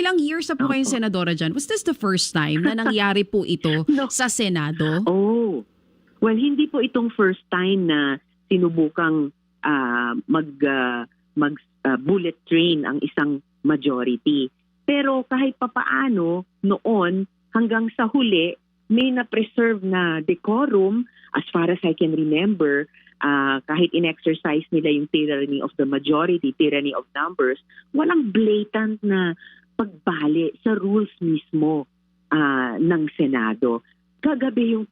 Ilang years na po kayong Opo. senadora dyan? Was this the first time na nangyari po ito No. sa Senado? Oh, well, hindi po itong first time na sinubukang bullet train ang isang majority. Pero kahit papaano, noon hanggang sa huli, may na-preserve na decorum as far as I can remember. Kahit in-exercise nila yung tyranny of the majority, tyranny of numbers, walang blatant na pagbali sa rules mismo ng Senado. Kagabi yung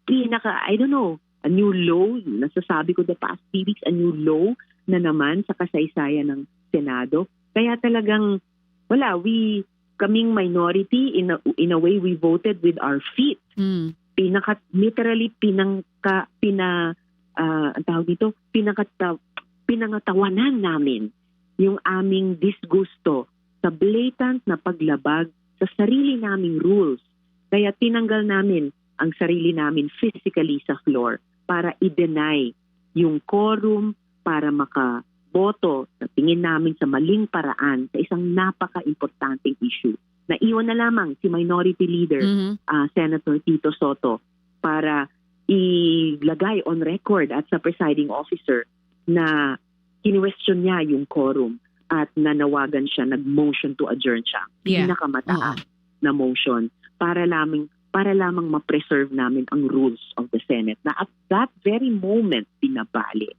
a new low, nasasabi ko the past 3 weeks, a new low na naman sa kasaysayan ng Senado. Kaya talagang, kaming minority, in a way, we voted with our feet. Literally, pinangatawanan namin yung aming disgusto sa blatant na paglabag sa sarili naming rules. Kaya tinanggal namin ang sarili namin physically sa floor para i-deny yung quorum para makaboto sa tingin namin sa maling paraan sa isang napaka-importanteng issue. Naiwan na lamang si Minority Leader Senator Tito Soto para ilagay on record at sa presiding officer na kinwestiyon niya yung quorum at nanawagan siya, nag-motion to adjourn siya. Pinakamataas na motion para lamang ma-preserve namin ang rules of the Senate na at that very moment pinabali.